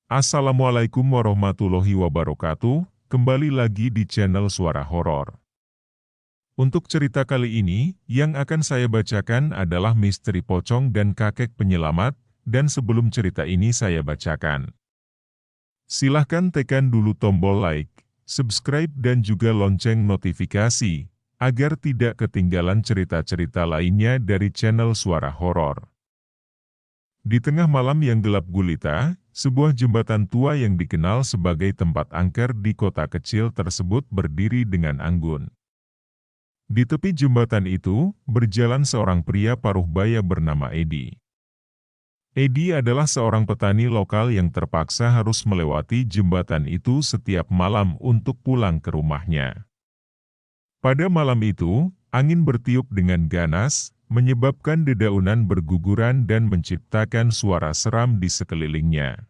Assalamualaikum warahmatullahi wabarakatuh, kembali lagi di channel Suara Horor. Untuk cerita kali ini, yang akan saya bacakan adalah misteri pocong dan kakek penyelamat, dan sebelum cerita ini saya bacakan, silahkan tekan dulu tombol like, subscribe dan juga lonceng notifikasi, agar tidak ketinggalan cerita-cerita lainnya dari channel Suara Horor. Di tengah malam yang gelap gulita, sebuah jembatan tua yang dikenal sebagai tempat angker di kota kecil tersebut berdiri dengan anggun. Di tepi jembatan itu, berjalan seorang pria paruh baya bernama Edi. Edi adalah seorang petani lokal yang terpaksa harus melewati jembatan itu setiap malam untuk pulang ke rumahnya. Pada malam itu, angin bertiup dengan ganas, menyebabkan dedaunan berguguran dan menciptakan suara seram di sekelilingnya.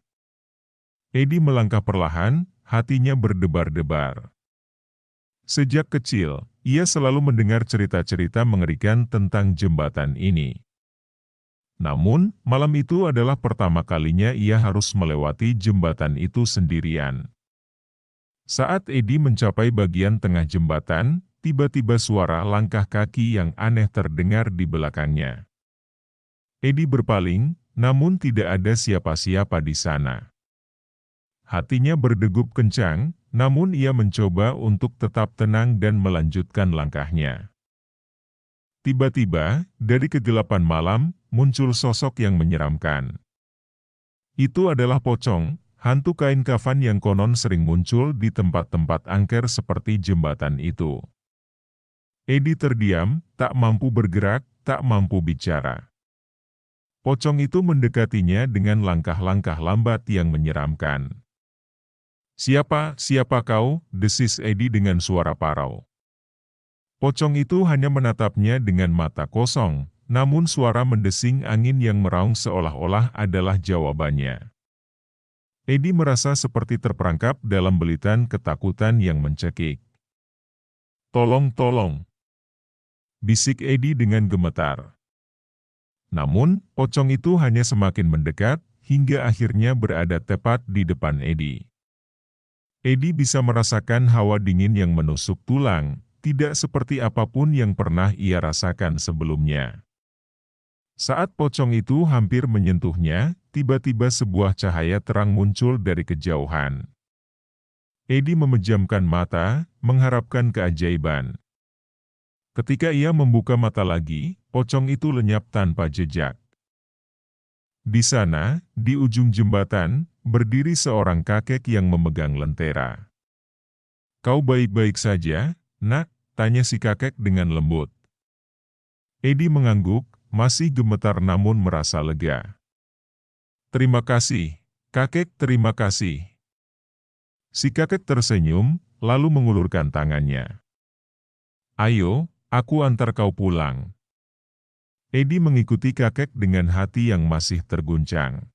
Edi melangkah perlahan, hatinya berdebar-debar. Sejak kecil, ia selalu mendengar cerita-cerita mengerikan tentang jembatan ini. Namun, malam itu adalah pertama kalinya ia harus melewati jembatan itu sendirian. Saat Edi mencapai bagian tengah jembatan, tiba-tiba suara langkah kaki yang aneh terdengar di belakangnya. Edi berpaling, namun tidak ada siapa-siapa di sana. Hatinya berdegup kencang, namun ia mencoba untuk tetap tenang dan melanjutkan langkahnya. Tiba-tiba, dari kegelapan malam, muncul sosok yang menyeramkan. Itu adalah pocong, hantu kain kafan yang konon sering muncul di tempat-tempat angker seperti jembatan itu. Edi terdiam, tak mampu bergerak, tak mampu bicara. Pocong itu mendekatinya dengan langkah-langkah lambat yang menyeramkan. Siapa kau?" desis Edi dengan suara parau. Pocong itu hanya menatapnya dengan mata kosong, namun suara mendesing angin yang meraung seolah-olah adalah jawabannya. Edi merasa seperti terperangkap dalam belitan ketakutan yang mencekik. Tolong, bisik Edi dengan gemetar. Namun, pocong itu hanya semakin mendekat, hingga akhirnya berada tepat di depan Edi. Edi bisa merasakan hawa dingin yang menusuk tulang, tidak seperti apapun yang pernah ia rasakan sebelumnya. Saat pocong itu hampir menyentuhnya, tiba-tiba sebuah cahaya terang muncul dari kejauhan. Edi memejamkan mata, mengharapkan keajaiban. Ketika ia membuka mata lagi, pocong itu lenyap tanpa jejak. Di sana, di ujung jembatan, berdiri seorang kakek yang memegang lentera. "Kau baik-baik saja, nak?" tanya si kakek dengan lembut. Edi mengangguk, masih gemetar namun merasa lega. "Terima kasih, kakek, terima kasih." Si kakek tersenyum, lalu mengulurkan tangannya. "Ayo, aku antar kau pulang." Edi mengikuti kakek dengan hati yang masih terguncang.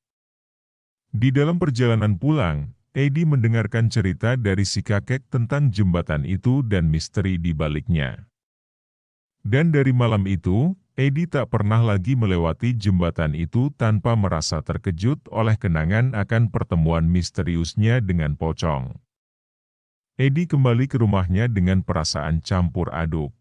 Di dalam perjalanan pulang, Edi mendengarkan cerita dari si kakek tentang jembatan itu dan misteri di baliknya. Dan dari malam itu, Edi tak pernah lagi melewati jembatan itu tanpa merasa terkejut oleh kenangan akan pertemuan misteriusnya dengan pocong. Edi kembali ke rumahnya dengan perasaan campur aduk.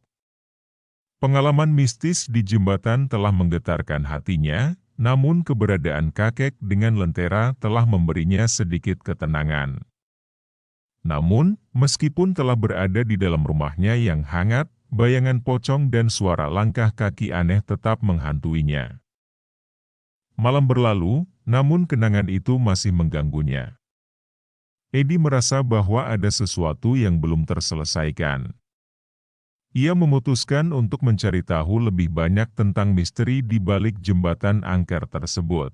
Pengalaman mistis di jembatan telah menggetarkan hatinya, namun keberadaan kakek dengan lentera telah memberinya sedikit ketenangan. Namun, meskipun telah berada di dalam rumahnya yang hangat, bayangan pocong dan suara langkah kaki aneh tetap menghantuinya. Malam berlalu, namun kenangan itu masih mengganggunya. Edi merasa bahwa ada sesuatu yang belum terselesaikan. Ia memutuskan untuk mencari tahu lebih banyak tentang misteri di balik jembatan angker tersebut.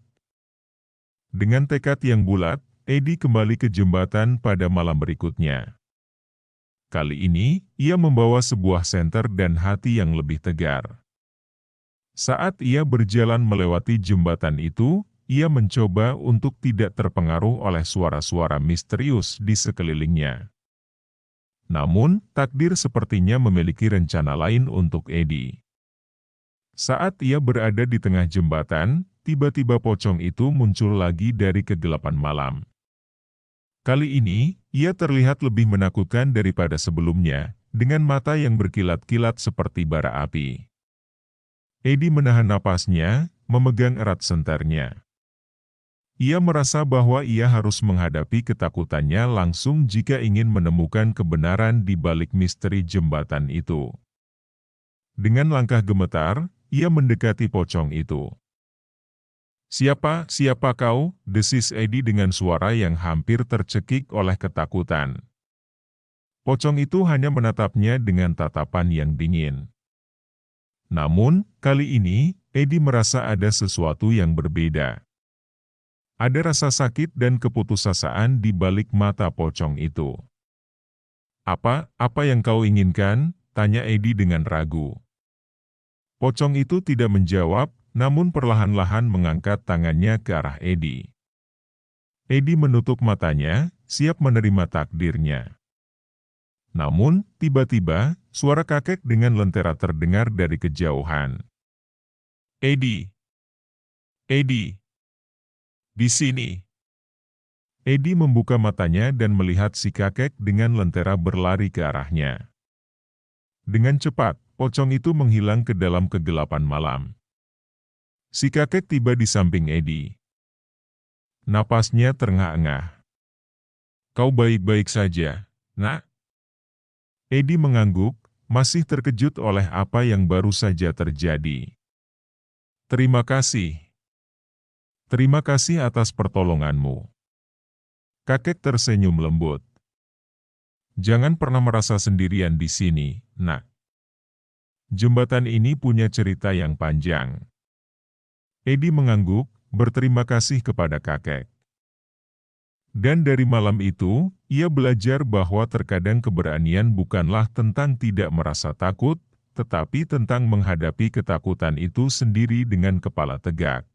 Dengan tekad yang bulat, Edi kembali ke jembatan pada malam berikutnya. Kali ini, ia membawa sebuah senter dan hati yang lebih tegar. Saat ia berjalan melewati jembatan itu, ia mencoba untuk tidak terpengaruh oleh suara-suara misterius di sekelilingnya. Namun, takdir sepertinya memiliki rencana lain untuk Edi. Saat ia berada di tengah jembatan, tiba-tiba pocong itu muncul lagi dari kegelapan malam. Kali ini, ia terlihat lebih menakutkan daripada sebelumnya, dengan mata yang berkilat-kilat seperti bara api. Eddie menahan napasnya, memegang erat senternya. Ia merasa bahwa ia harus menghadapi ketakutannya langsung jika ingin menemukan kebenaran di balik misteri jembatan itu. Dengan langkah gemetar, ia mendekati pocong itu. Siapa kau?" desis Eddie dengan suara yang hampir tercekik oleh ketakutan. Pocong itu hanya menatapnya dengan tatapan yang dingin. Namun, kali ini, Eddie merasa ada sesuatu yang berbeda. Ada rasa sakit dan keputusasaan di balik mata pocong itu. Apa yang kau inginkan?" tanya Eddie dengan ragu. Pocong itu tidak menjawab, namun perlahan-lahan mengangkat tangannya ke arah Eddie. Eddie menutup matanya, siap menerima takdirnya. Namun, tiba-tiba, suara kakek dengan lentera terdengar dari kejauhan. "Eddie! Eddie! Di sini!" Eddie membuka matanya dan melihat si kakek dengan lentera berlari ke arahnya. Dengan cepat, pocong itu menghilang ke dalam kegelapan malam. Si kakek tiba di samping Eddie. Napasnya terengah-engah. "Kau baik-baik saja, Nak?" Eddie mengangguk, masih terkejut oleh apa yang baru saja terjadi. Terima kasih atas pertolonganmu." Kakek tersenyum lembut. "Jangan pernah merasa sendirian di sini, Nak. Jembatan ini punya cerita yang panjang." Eddie mengangguk, berterima kasih kepada kakek. Dan dari malam itu, ia belajar bahwa terkadang keberanian bukanlah tentang tidak merasa takut, tetapi tentang menghadapi ketakutan itu sendiri dengan kepala tegak.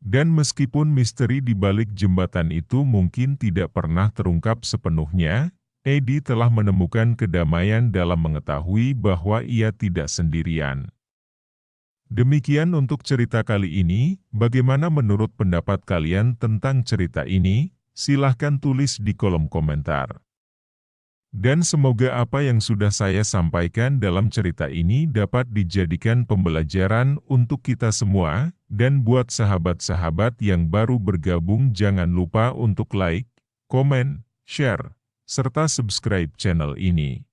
Dan meskipun misteri di balik jembatan itu mungkin tidak pernah terungkap sepenuhnya, Eddie telah menemukan kedamaian dalam mengetahui bahwa ia tidak sendirian. Demikian untuk cerita kali ini, bagaimana menurut pendapat kalian tentang cerita ini? Silahkan tulis di kolom komentar. Dan semoga apa yang sudah saya sampaikan dalam cerita ini dapat dijadikan pembelajaran untuk kita semua, dan buat sahabat-sahabat yang baru bergabung jangan lupa untuk like, komen, share, serta subscribe channel ini.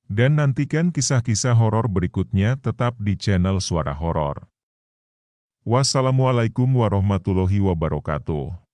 Dan nantikan kisah-kisah horor berikutnya tetap di channel Suara Horor. Wassalamualaikum warahmatullahi wabarakatuh.